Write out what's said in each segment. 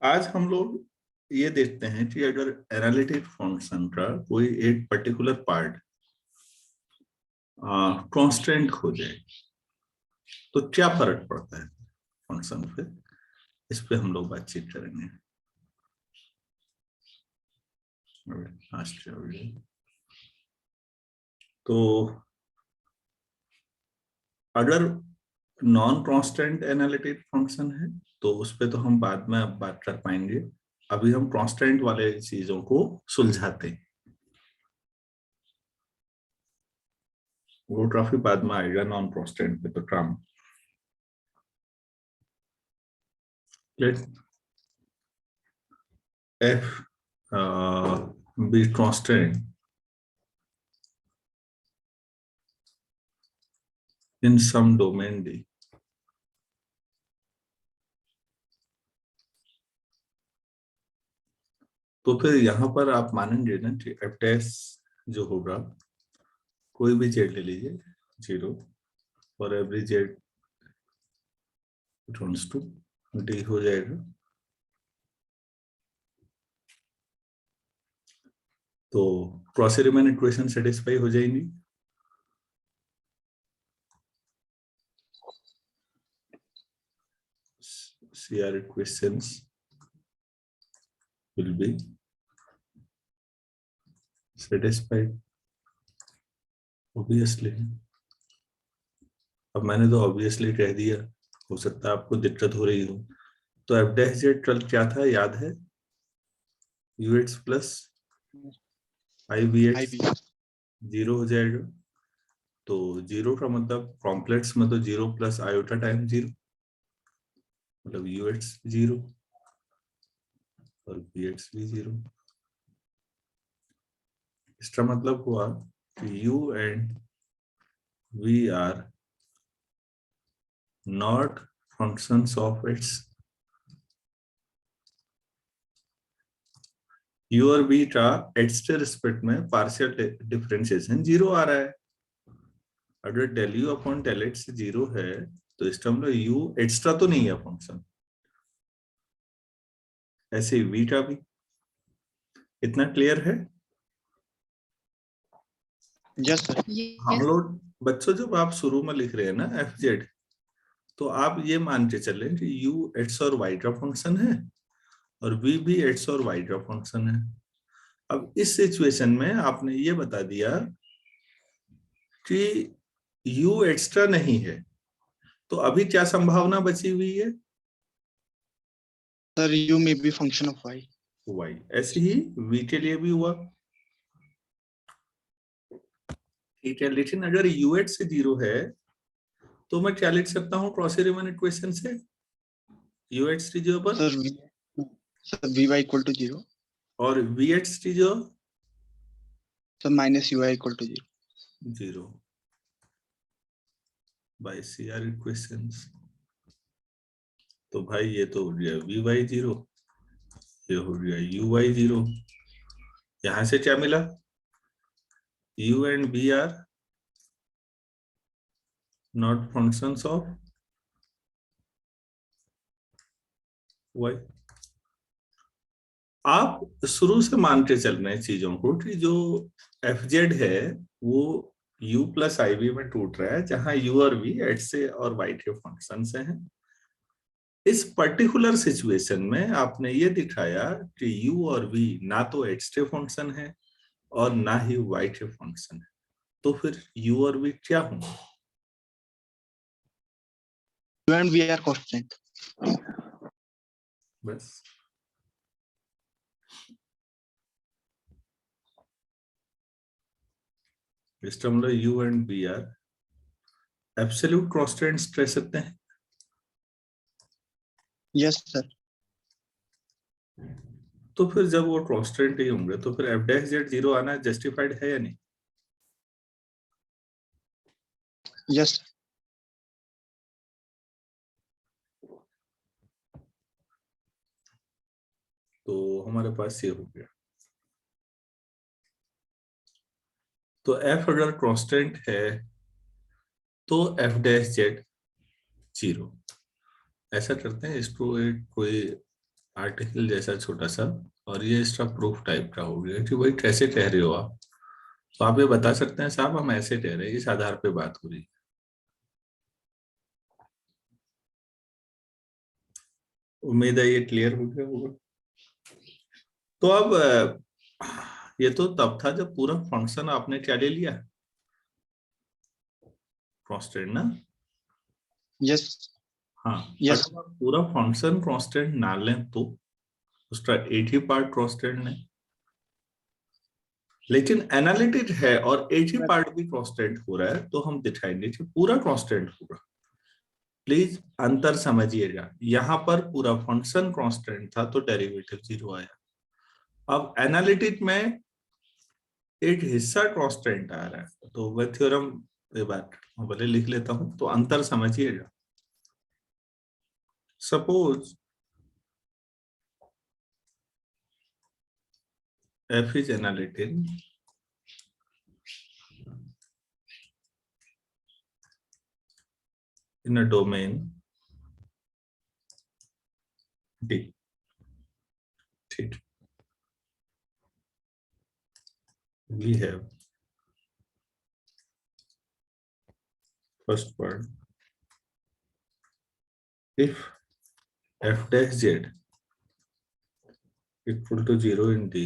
आज हम लोग ये देखते हैं कि अगर एनालिटिक फंक्शन का कोई एक पर्टिकुलर पार्ट कांस्टेंट हो जाए तो क्या फर्क पड़ता है फंक्शन पे। इस पे हम लोग बातचीत करेंगे। तो अगर नॉन कांस्टेंट एनालिटिक फंक्शन है तो उस पे तो हम बाद में अब बात कर पाएंगे। अभी हम कांस्टेंट वाले चीजों को सुलझाते हैं, वो काफी बाद में आएगा नॉन कांस्टेंट पे तो काम। Let f be constant in some domain D। तो फिर यहाँ पर आप मानेंगे ना कि एफ डैश जो होगा, कोई भी जेड ले लीजिए, 0 for every z belongs to D हो जाएगा। तो क्रॉस-रीमैन इक्वेशन सेटिस्फाई हो जाएंगी। CR equations will be satisfied obviously। अब मैंने तो ऑब्वियसली कह दिया, हो सकता है आपको दिक्कत हो रही हो। तो एफ डैश जेड कल क्या था याद है? U x plus i b x 0 हो जाएगा। तो 0 का मतलब कॉम्प्लेक्स में तो 0 प्लस आयोटा टाइम 0, मतलब यू एक्स 0 और बी एक्स भी 0। इसका मतलब हुआ कि u and v are not functions of its. u और v का x के रिस्पेक्ट में पार्शियल डिफरेंशिएशन 0 आ रहा है। अगर del u upon del x 0 है तो इसका मतलब u x का तो नहीं है फंक्शन, ऐसे ही v का भी। इतना क्लियर है? Yes sir. हम लोग बच्चों जब आप शुरू में लिख रहे हैं ना एफ जेड, तो आप ये मान के चले कि u एक्स और y का फंक्शन है और v भी एक्स और y का फंक्शन है। अब इस सिचुएशन में आपने ये बता दिया कि u एक्स्ट्रा नहीं है, तो अभी क्या संभावना बची हुई है? सर u में भी फंक्शन ऑफ y। y ऐसे ही v के लिए भी हुआ, ठीक है। लेकिन अगर u एक्स से 0 है तो मैं क्या लिख सकता हूँ क्रॉस-रीमैन इक्वेशन से? u एक्स की जगह पर सर vy इक्वल टू 0 और v एक्स की जगह sir minus ui equal to 0 0 by CR equations. तो भाई ये तो हो गया vy 0, ये हो गया uy 0। यहां से क्या मिला? u and v are not functions of y। आप शुरू से मान के चल रहे हैं चीजों को कि जो एफ जेड है वो u प्लस आई वी में टूट रहा है, जहां u और v एक्स से और y के फंक्शन से हैं। इस पर्टिकुलर सिचुएशन में आपने ये दिखाया कि u और v ना तो x के फंक्शन है और ना ही y के फंक्शन है, तो फिर u और v क्या होंगे? u and v are constant। बस इसका मतलब u and v are absolute constants कह सकते हैं। Yes sir. तो फिर जब वो कांस्टेंट ही होंगे तो फिर एफ डैश जेड 0 आना जस्टिफाइड है या नहीं? यस तो हमारे पास ये हो गया। तो f अगर कांस्टेंट है तो एफ डैश जेड 0। ऐसा करते हैं, इसको एक कोई आर्टिकल जैसा छोटा सा, और ये इसका प्रूफ टाइप का हो गया कि भाई कैसे कह रहे हो आप। तो आप ये बता सकते हैं साहब हम ऐसे कह रहे हैं, इस आधार पे बात हो रही है। उम्मीद है ये क्लियर हो गया होगा। तो अब ये तो तब था जब पूरा फंक्शन आपने क्या ले लिया, कांस्टेंट ना। यस हाँ, यस अगर आप पूरा फंक्शन कांस्टेंट ना लें तो उसका एक ही पार्ट कांस्टेंट है, लेकिन एनालिटिक है और एक ही पार्ट भी कांस्टेंट हो रहा है, तो हम दिखाएंगे कि पूरा कांस्टेंट होगा। प्लीज अंतर समझिएगा, यहाँ पर पूरा फंक्शन कांस्टेंट था तो डेरिवेटिव 0 आया। अब एनालिटिक में एक हिस्सा कांस्टेंट आ रहा है, तो वह थ्योरम ये बात भले लिख लेता हूं, तो अंतर समझिएगा। Suppose f is analytic in a domain D. ठीक, we have first part, if f dash z equal to 0 in D,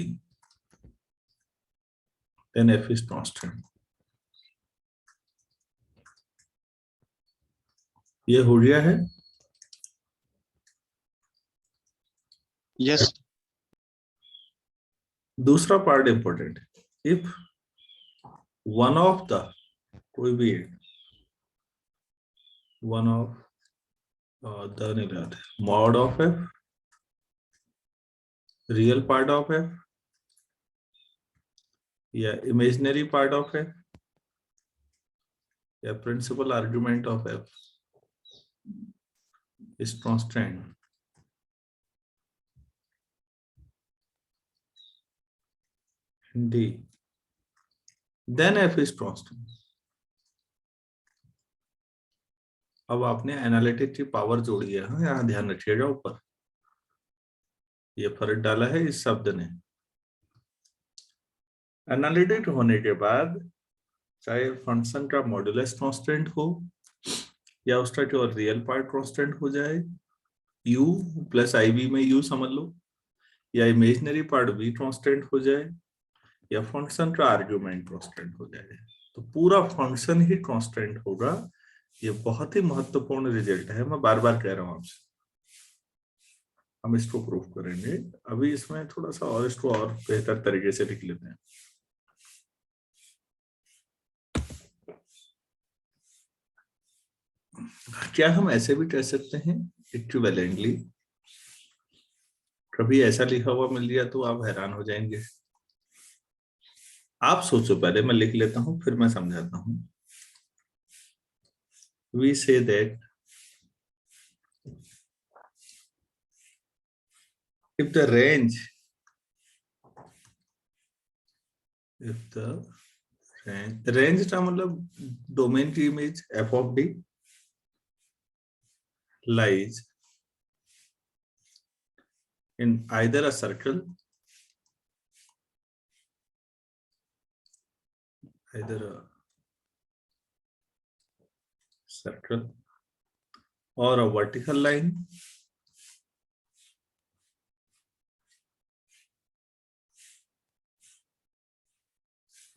then f is constant. ये हो गया है। यस दूसरा पार्ट इंपॉर्टेंट है, इफ वन ऑफ द, कोई भी one of the नहीं रहते, mod of f, real part of f या इमेजिनरी पार्ट ऑफ एफ या principal argument of f is constant, D, then f is constant. अब आपने analytic की पावर जोड़ी है, हाँ यहाँ ध्यान रखिएगा, ऊपर ये फर्क डाला है इस शब्द ने। एनालिटिक होने के बाद चाहे फंक्शन का मॉड्यूलस कांस्टेंट हो या उसका जो रियल पार्ट कांस्टेंट हो जाए, u प्लस आई में u समझ लो, या इमेजिनरी पार्ट भी कांस्टेंट हो जाए, या फंक्शन का आर्ग्यूमेंट कांस्टेंट हो जाए, तो पूरा फंक्शन ही कांस्टेंट होगा। ये बहुत ही महत्वपूर्ण रिजल्ट है, मैं बार बार कह रहा हूं आपसे, हम इसको प्रूव करेंगे। अभी इसमें थोड़ा सा और इसको और बेहतर तरीके से लिख लेते हैं। क्या हम ऐसे भी कह सकते हैं इक्विवेलेंटली, कभी ऐसा लिखा हुआ मिल गया तो आप हैरान हो जाएंगे। आप सोचो, पहले मैं लिख लेता हूं फिर मैं समझाता हूं। We say that if the range का मतलब डोमेन की image f of D lies in either a circle, or a vertical line,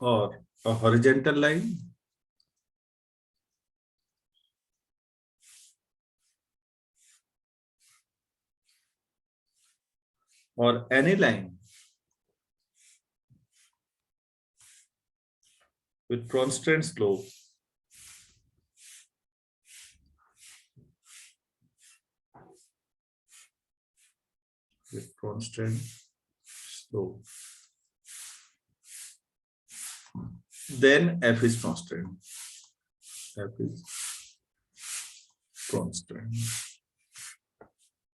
or a horizontal line, or any line with constant slope then f is constant. F is constant.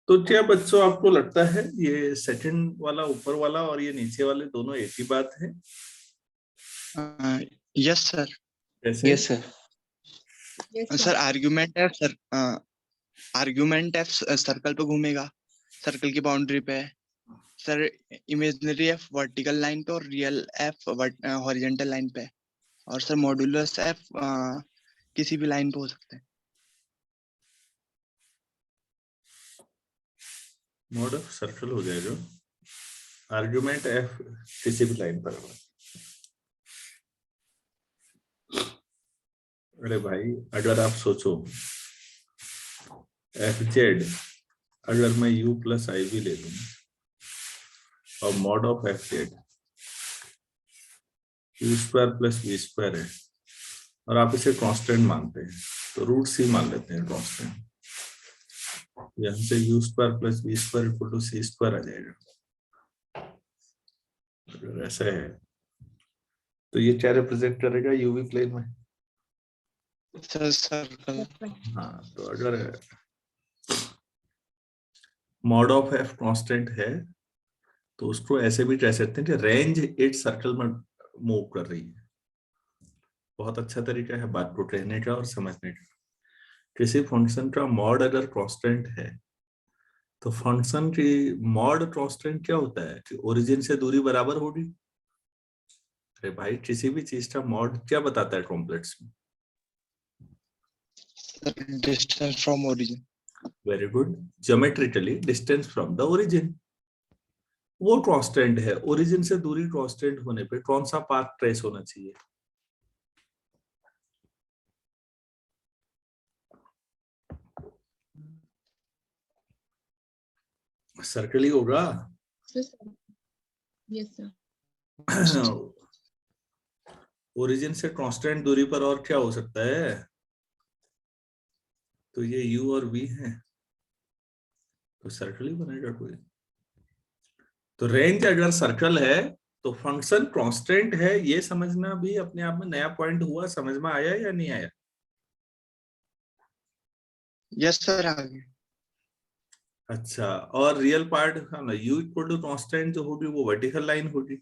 तो क्या बच्चों आपको लगता है ये second वाला ऊपर वाला और ये नीचे वाले दोनों एक ही बात है? यस सर कैसे? Yes sir sir argument F circle पे घूमेगा, सर्कल की बाउंड्री पे है sir, imaginary F vertical line पे और रियल एफ हॉरिजॉन्टल लाइन पे है, और सर मॉड्यूलस एफ किसी भी लाइन पे हो सकता है। मॉड ऑफ सर्कल हो जाएगा, आर्गुमेंट एफ किसी भी लाइन पर होगा। अरे भाई अगर आप सोचो एफ जेड, अगर मैं u प्लस आई भी ले लूं और mod of f z u square plus v square है और आप इसे कांस्टेंट मानते हैं, तो रूट सी मान लेते हैं कांस्टेंट। यहाँ से u square plus v square equal to c square आ जाएगा। अगर ऐसा है तो ये क्या रिप्रेजेंट करेगा यूवी प्लेन में? Sir circle. हाँ, तो अगर मॉड ऑफ एफ कांस्टेंट है तो उसको ऐसे भी कह सकते हैं कि रेंज इट सर्कल में मूव कर रही है। बहुत अच्छा तरीका है बात को कहने का और समझने का। किसी फंक्शन का मॉड अगर कांस्टेंट है तो फंक्शन की मॉड कांस्टेंट क्या होता है कि ओरिजिन से दूरी बराबर होगी। अरे भाई किसी भी चीज का मॉड क्या बताता है कॉम्प्लेक्स में? Distance from origin. Very good, geometrically distance from the origin वो कांस्टेंट है। ओरिजिन से दूरी कांस्टेंट होने पे कौन सा पाथ ट्रेस होना चाहिए? सर्कल ही होगा। Yes sir. ओरिजिन से कांस्टेंट दूरी पर और क्या हो सकता है? तो ये u और v है, तो सर्कल ही बनेगा कोई। तो रेंज अगर सर्कल है तो फंक्शन कांस्टेंट है, ये समझना भी अपने आप में नया पॉइंट हुआ। समझ में आया या नहीं आया? यस सर आगे। अच्छा, और रियल पार्ट है ना, u इक्वल टू कांस्टेंट जो होगी वो वर्टिकल लाइन होगी,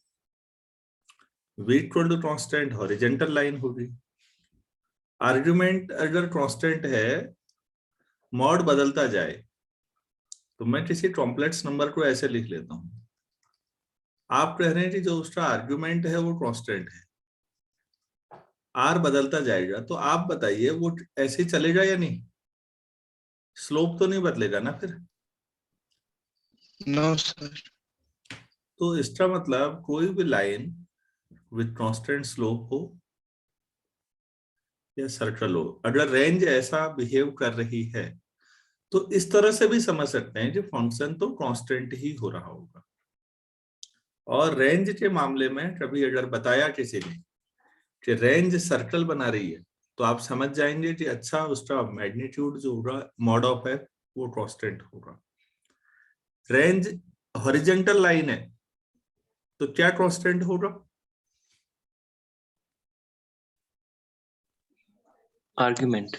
v equal to constant horizontal line होगी। आर्गुमेंट अगर कांस्टेंट है, मॉड बदलता जाए, तो मैं किसी कॉम्प्लेक्स नंबर को ऐसे लिख लेता हूं। आप कह रहे हैं कि जो उसका आर्गुमेंट है वो कांस्टेंट है, आर बदलता जाएगा, तो आप बताइए वो ऐसे ही चलेगा या नहीं? स्लोप तो नहीं बदलेगा ना फिर? No sir. तो इसका मतलब कोई भी लाइन विद कांस्टेंट स्लोप हो या सर्कल हो, अगर रेंज ऐसा बिहेव कर रही है तो इस तरह से भी समझ सकते हैं कि फंक्शन तो कांस्टेंट ही हो रहा होगा। और रेंज के मामले में कभी अगर बताया किसी ने कि रेंज सर्कल बना रही है, तो आप समझ जाएंगे कि अच्छा उसका मैग्नीट्यूड जो होगा मॉड ऑफ है वो कांस्टेंट होगा। रेंज हॉरिजॉन्टल लाइन है तो क्या कांस्टेंट होगा? आर्ग्यूमेंट।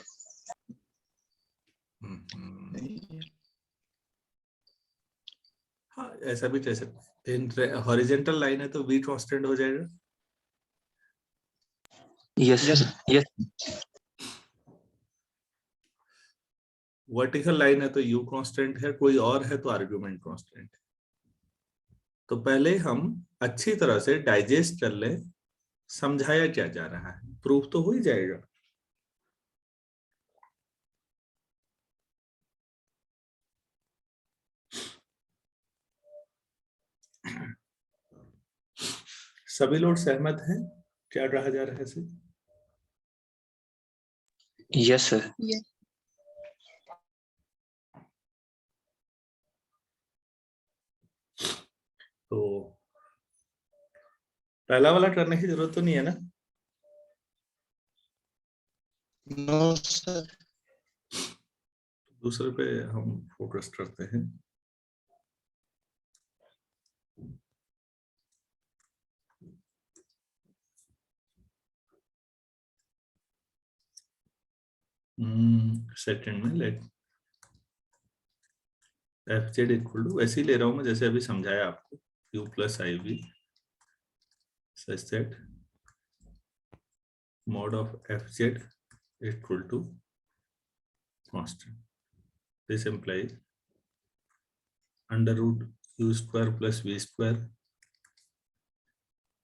हाँ, ऐसा भी कह सकते हैं। हॉरिजॉन्टल लाइन है तो v कांस्टेंट हो जाएगा। Yes yes. Yes. Vertical line है तो u कांस्टेंट है, कोई और है तो आर्गुमेंट कांस्टेंट है। तो पहले हम अच्छी तरह से डाइजेस्ट कर ले समझाया क्या जा रहा है, प्रूफ तो हो ही जाएगा। सभी लोग सहमत हैं क्या कहा जा रहा है इसे? Yes sir. तो पहला वाला करने की जरूरत तो नहीं है ना? No sir. दूसरे पे हम फोकस करते हैं। सेकंड में let f z equal to, वैसे ही ले रहा हूं मैं जैसे अभी समझाया आपको, u plus i v such that mod of fz equal to constant. This implies under root u square plus v square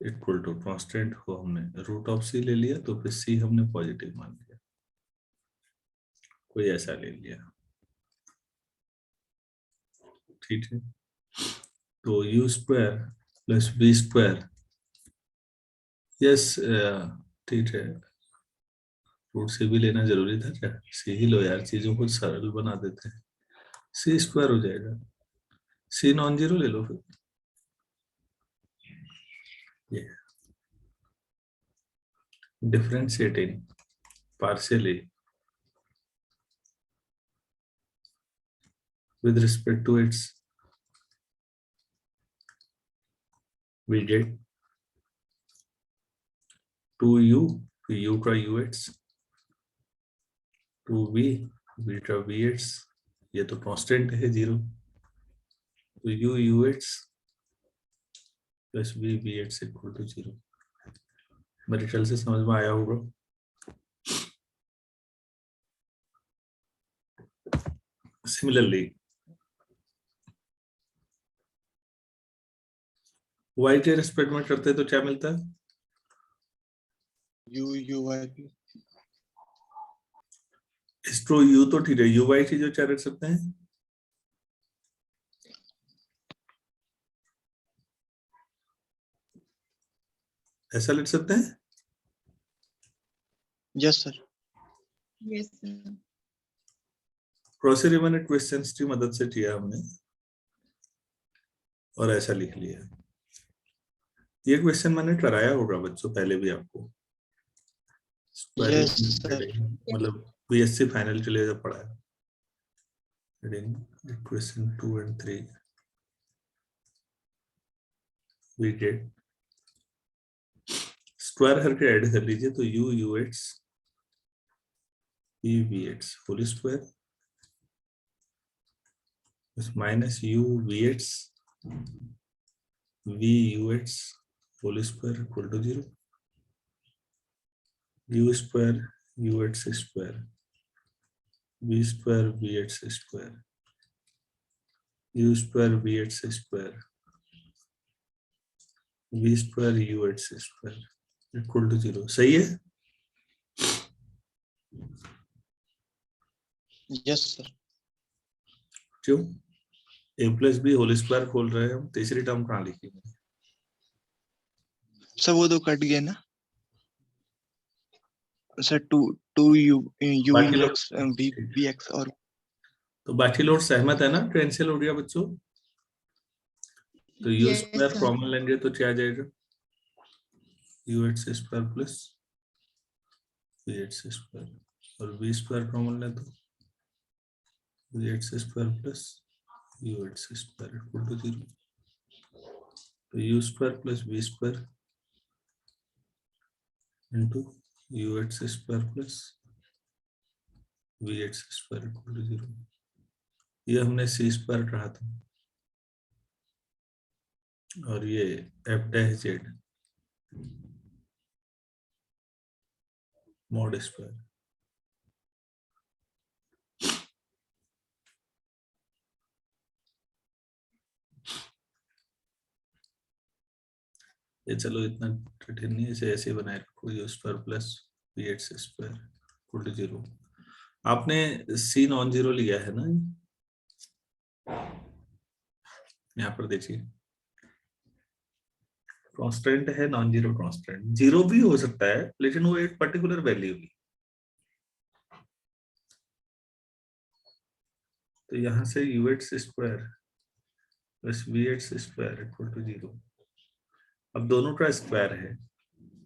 equal to constant को हमने रूट ऑफ सी ले लिया, तो फिर सी हमने पॉजिटिव मान लिया, कोई ऐसा ले लिया, ठीक है। तो u square plus b square, yes ठीक है, रूट से भी लेना जरूरी था क्या, सी ही लो यार, चीजों को सरल बना देते हैं, सी स्क्वायर हो जाएगा, सी नॉन जीरो ले लो फिर, ये differentiating partially with respect to its, we get 2u, u का ux, 2v, v का vx, ये तो कांस्टेंट है 0, तो u ux plus v vx equal to 0। मेरे ख्याल से समझ में आया होगा। सिमिलरली y के रिस्पेक्ट में करते तो क्या मिलता है, यू यू वाई स्ट्रो u तो ठीक है, uy की जो क्या रख सकते हैं, ऐसा लिख सकते हैं, yes sir. Yes, sir. Cross Riemann questions की मदद से किया हमने और ऐसा लिख लिया। ये क्वेश्चन मैंने कराया होगा बच्चों पहले भी आपको, Yes, sir. मतलब बीएससी फाइनल के लिए जब पढ़ाया, question 2 and 3 we did, square करके ऐड कर लीजिए, तो u ux v vx whole square minus u vx v ux whole square equal to 0, u square ux square v square vx square u square vx square v square ux square equal to 0। सही है, yes sir. क्यों a plus b whole square खोल रहे हैं हम, तीसरी term कहाँ लिखी है, सर वो तो कट गया ना sir, two two u u बाकी लोग एक्स वी वी एक्स और तो बाकी लोग सहमत है ना, कैंसिल हो गया बच्चों, तो u Yes, square sir. Common लेंगे तो क्या आ जाएगा, u x square plus v x square, और वी स्क्वायर कॉमन ले तो v x square plus u x square equal to 0, तो u square plus v square into u x square plus v x square equal to 0। ये हमने c square कहा था, और ये f dash z mod square, ये चलो इतना कठिन नहीं है, इसे ऐसे बनाए रखो, u square plus v x square equal to 0। आपने सी नॉन जीरो लिया है ना, यहाँ पर देखिए कांस्टेंट है, नॉन जीरो कांस्टेंट, जीरो भी हो सकता है लेकिन वो एक पर्टिकुलर वैल्यू की, तो यहाँ से u x square plus v x square equal to 0। अब दोनों का स्क्वायर है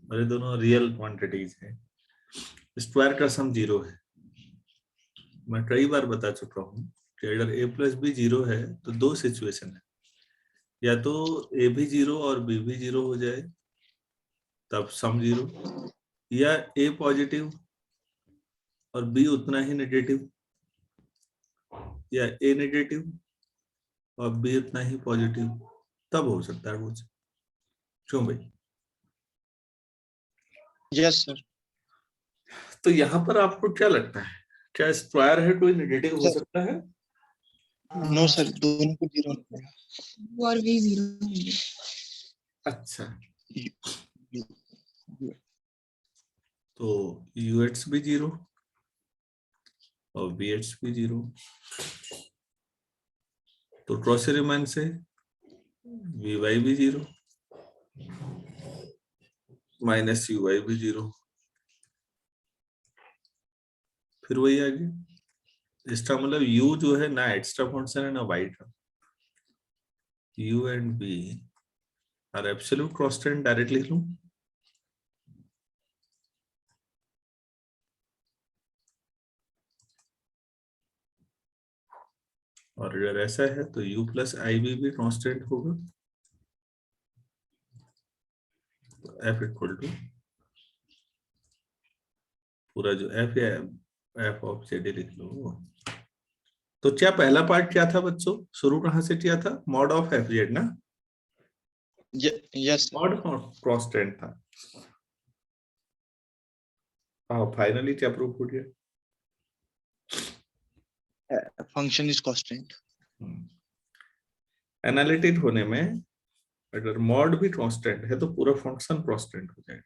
और ये दोनों रियल क्वांटिटीज है, स्क्वायर का सम 0 है। मैं कई बार बता चुका हूँ कि अगर a प्लस बी 0 है तो दो सिचुएशन है, या तो a भी 0 और b भी 0 हो जाए तब सम 0, या a पॉजिटिव और b उतना ही नेगेटिव, या a नेगेटिव और b उतना ही पॉजिटिव, तब हो सकता है कुछ। क्यों भाई, यस सर। तो यहाँ पर आपको क्या लगता है, क्या स्क्वायर है कोई नेगेटिव हो सर सकता है, नो सर, दोनों को 0 होगा। U और V 0 होंगे। अच्छा, U- तो UH भी 0 और BH भी 0, तो ट्रॉसी रिमान से VY भी 0 माइनस UY भी 0, फिर वही आ गया। इसका मतलब U जो है ना एक्स्ट्रा फंक्शन है ना y term, U and B are absolute constant, direct लिख लूं। और अगर ऐसा है तो U प्लस IB भी कांस्टेंट होगा, तो F इक्वल टू पूरा जो F है F ऑफ जेड लिख लो। तो क्या पहला पार्ट क्या था बच्चों, शुरू कहां से किया था, मॉड ऑफ एफ जेड ना, यस मॉड कांस्टेंट था। हाँ, फाइनली क्या प्रूफ हो गया, फंक्शन इज कांस्टेंट। एनालिटिक होने में अगर मॉड भी कांस्टेंट है तो पूरा फंक्शन कांस्टेंट हो जाएगा।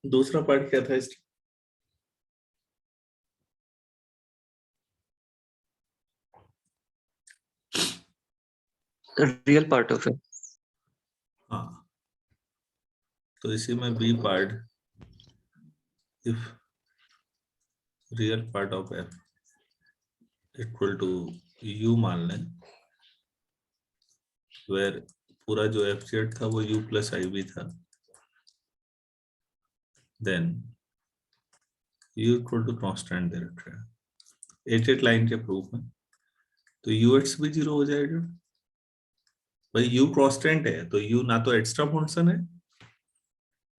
दूसरा पार्ट क्या था इसका, रियल पार्ट ऑफ है। हाँ, तो इसी में B part, if real part of f equal to u मान लें, वेर पूरा जो एफ जेड था वो यू प्लस आई बी था, then u equal to constant दे रखा है 8 लाइन के प्रूफ में, तो यूएक्स भी 0 हो जाएगा। भाई यू कांस्टेंट है तो यू ना तो एक्स्ट्रा फंक्शन है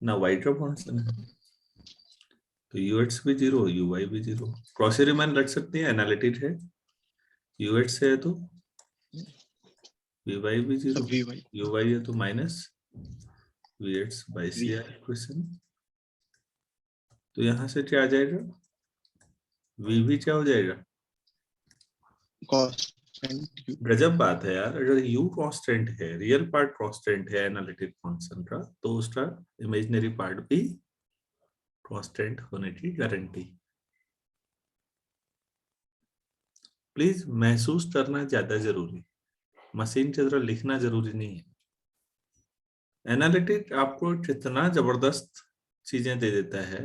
ना वाई का फंक्शन है, तो यूएक्स भी 0 यूवाई भी 0, क्रॉस रिमान रख सकते हैं, एनालिटिक है, यूएक्स है तो वीवाई भी 0, VY यूवाई है तो minus v x by C R equation. तो यहां से क्या आ जाएगा, वी भी क्या हो जाएगा, कांस्टेंट गजब बात है यार, अगर यू कांस्टेंट है, रियल पार्ट कांस्टेंट है एनालिटिक फंक्शन का, तो उसका इमेजिनरी पार्ट भी कांस्टेंट होने की गारंटी। प्लीज महसूस करना ज्यादा जरूरी, मशीन की तरह लिखना जरूरी नहीं है। एनालिटिक आपको कितना जबरदस्त चीजें दे देता है,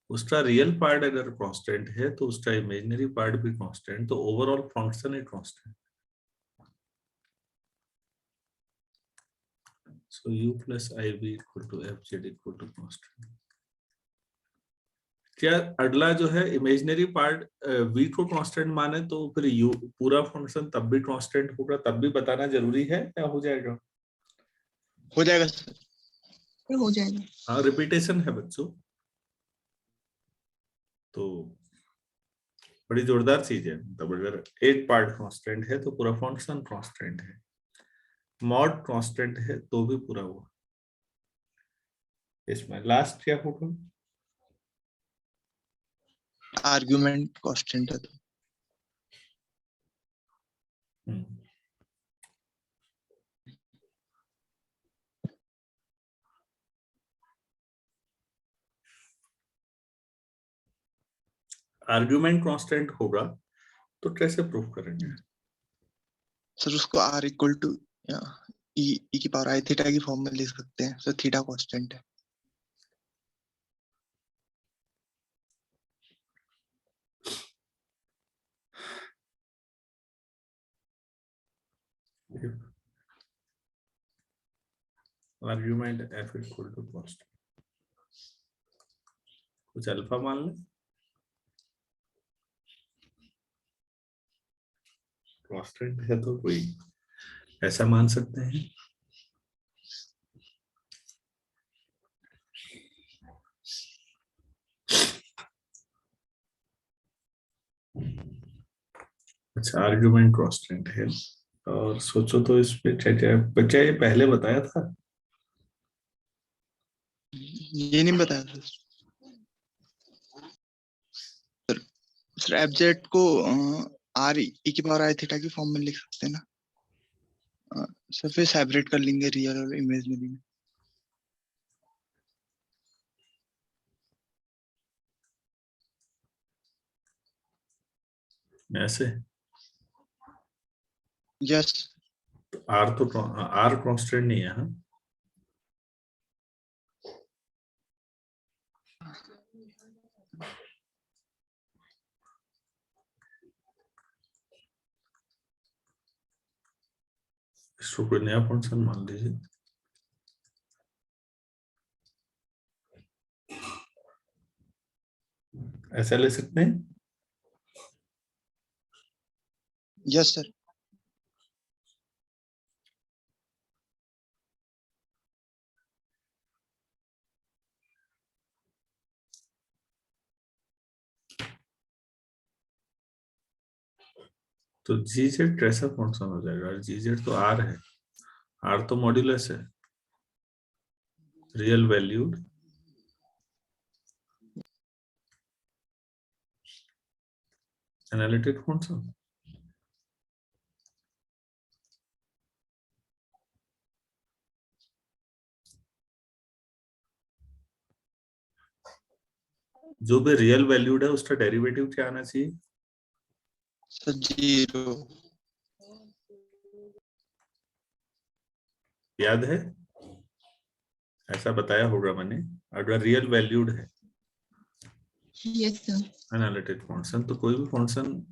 उसका रियल पार्ट अगर कांस्टेंट है तो उसका इमेजिनरी पार्ट भी कांस्टेंट, तो ओवरऑल फंक्शन ही constant. So u plus i b equal to f z equal to constant. क्या अगला जो है इमेजिनरी पार्ट v को कांस्टेंट माने तो फिर u पूरा फंक्शन तब भी कांस्टेंट होगा, तब भी बताना जरूरी है क्या हो जाएगा, हो जाएगा सर। ये हो जाएगा। हाँ रिपीटेशन है बच्चों, तो बड़ी जोरदार चीज है। मतलब अगर एक पार्ट कांस्टेंट है तो पूरा फंक्शन कांस्टेंट है, मॉड कांस्टेंट है तो भी पूरा हुआ। इसमें लास्ट क्या होगा, आर्गुमेंट कांस्टेंट है तो आर्ग्यूमेंट कांस्टेंट होगा तो कैसे प्रूफ करेंगे, सर उसको r इक्वल टू e की पावर i थीटा की फॉर्म में लिख सकते हैं सर, थीटा कांस्टेंट है। Argument f equal to constant, कुछ अल्फा मान लें, कांस्टेंट है तो कोई ऐसा मान सकते हैं। अच्छा, आर्ग्यूमेंट कांस्टेंट है और सोचो तो इस पे बच्चा ये पहले बताया था। ये नहीं बताया था सर। एफजेड को आर ई की पावर आई थीटा की फॉर्म में लिख सकते हैं ना सर। फिर सेपरेट कर लेंगे रियल और इमेजिनरी में। ऐसे यस आर तो आर कांस्टेंट नहीं है। हाँ, इसको कोई नया फंक्शन मान लीजिए। ऐसा ले सकते हैं। Yes sir. तो जी जेड कैसा फंक्शन हो जाएगा? जी जेड तो आर है, आर तो मॉड्यूलस है, रियल वैल्यूड एनालिटिक फंक्शन। जो भी रियल वैल्यूड है उसका डेरिवेटिव क्या आना चाहिए? सर 0। याद है? ऐसा बताया होगा मैंने। अगर रियल वैल्यूड है यस सर। एनालिटिक फंक्शन, तो कोई भी फंक्शन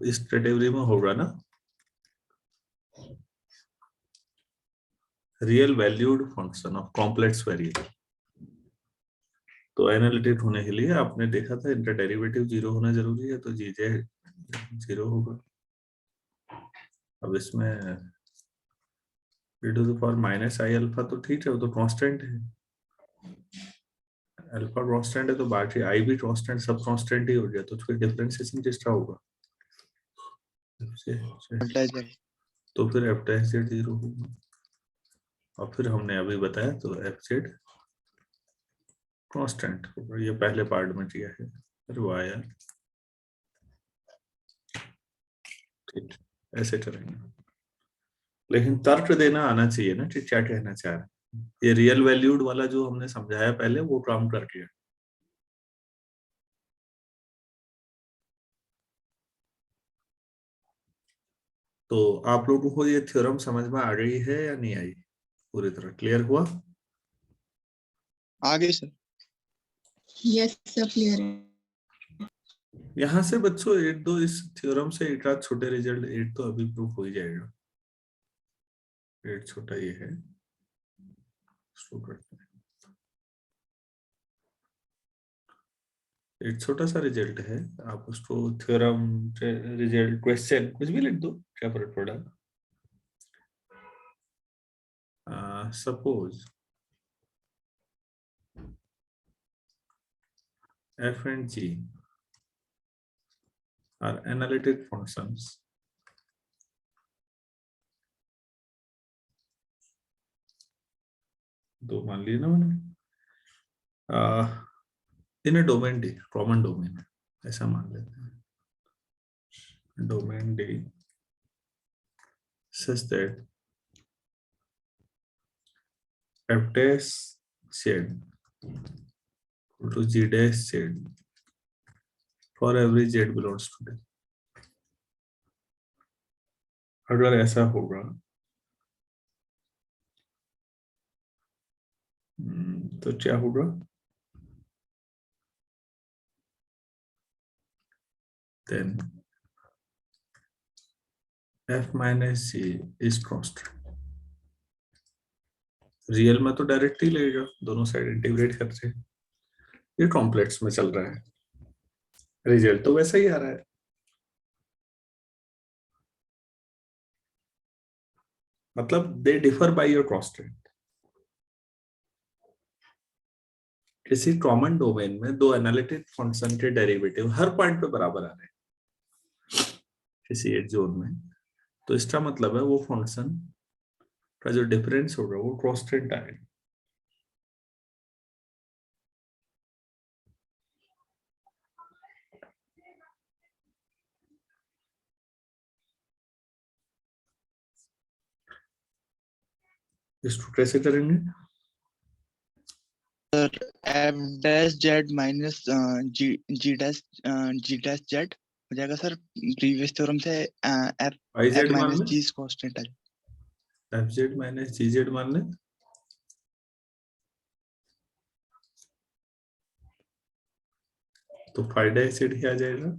इस कैटेगरी में होगा ना, real valued function of complex variable. तो एनालिटिक होने के लिए आपने देखा था इनका डेरिवेटिव 0 होना जरूरी है, तो जी जेड 0 होगा। अब इसमें e to the power minus I alpha तो ठीक है, वो तो कांस्टेंट है। अल्फा कांस्टेंट है तो बाकी आई भी कांस्टेंट, सब कांस्टेंट ही हो गया, तो फिर डिफरेंशिएशन किसका होगा? तो फिर एफ डैश जेड 0 होगा। और फिर हमने अभी बताया तो एफ जेड कांस्टेंट होगा। ये पहले पार्ट में किया है, फिर वो आया। ठीक, ऐसे करेंगे। लेकिन तर्क देना आना चाहिए ना कि क्या कहना चाह रहे हैं। ये रियल वैल्यूड वाला जो हमने समझाया पहले, वो काम करके है। तो आप लोगों को ये थ्योरम समझ में आ गई है या नहीं आई? पूरी तरह क्लियर हुआ? आगे सर। यस सर क्लियर है। यहाँ से बच्चों 8-2 इस थ्योरम से एक आध छोटे रिजल्ट, 8 तो अभी प्रूफ हो ही जाएगा। 8 छोटा ये है, इसको करते हैं। एक छोटा सा रिजल्ट है, आप उसको थ्योरम रिजल्ट क्वेश्चन कुछ भी लिख दो, क्या फर्क पड़ा। Suppose f and g are analytic functions दो मान लिए ना मैंने, इन ए डोमेन डी, कॉमन डोमेन है ऐसा मान लेते हैं, domain D such that f dash z to g dash z for every z belongs to D। अगर ऐसा होगा तो क्या होगा? then f minus g is constant। Real में तो डायरेक्ट ही लेगा, दोनों साइड इंटीग्रेट करते हैं। ये कॉम्प्लेक्स में चल रहा है, रिजल्ट तो वैसा ही आ रहा है। मतलब they differ by your constant. किसी कॉमन डोमेन में दो एनालिटिक फंक्शन के डेरिवेटिव हर पॉइंट पे बराबर आ रहे हैं किसी एक जोन में, तो इसका मतलब है वो फंक्शन का जो डिफरेंस होगा वो कांस्टेंट आएगा। इसको कैसे करेंगे? एफ डैश जेड माइनस जी डैश जेड हो जाएगा सर। प्रीवियस थ्योरम से एफ आई एफ जेड मान माइनस ले, जी कांस्टेंट है। F z minus g Z मान ले, तो फाइव डैश जेड ही आ जाएगा।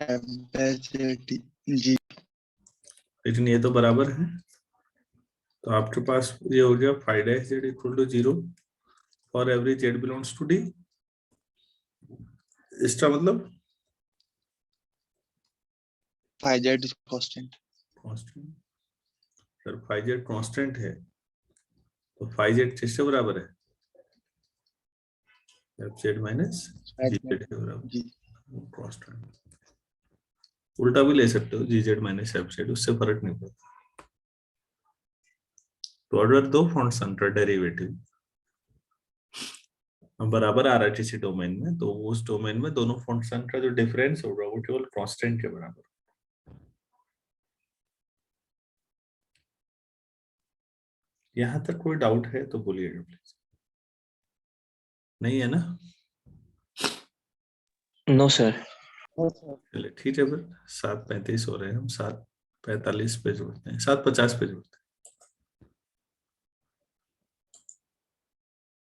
एफ डैश जेड जी लेकिन ये तो बराबर है, तो आपके पास ये हो गया five dash z equal to 0 for every z belongs to D. इसका मतलब five z constant. Constant, sir five z constant है तो फाइव जेड किससे बराबर है? F z minus g z के बराबर, जी कांस्टेंट। उल्टा भी ले सकते हो, g z minus f z, उससे फर्क नहीं पड़ता। तो अगर दो फंक्शन का डेरिवेटिव बराबर आ रहा है किसी डोमेन में, तो उस डोमेन में दोनों फंक्शन का जो डिफरेंस होगा वो केवल कांस्टेंट के बराबर। यहां तक कोई डाउट है तो बोलिएगा प्लीज। नहीं है ना? No sir. चलिए ठीक है, फिर 7:35 हो रहे हैं, हम 7:45 पे जोड़ते हैं, 7:50 पे जोड़ते हैं।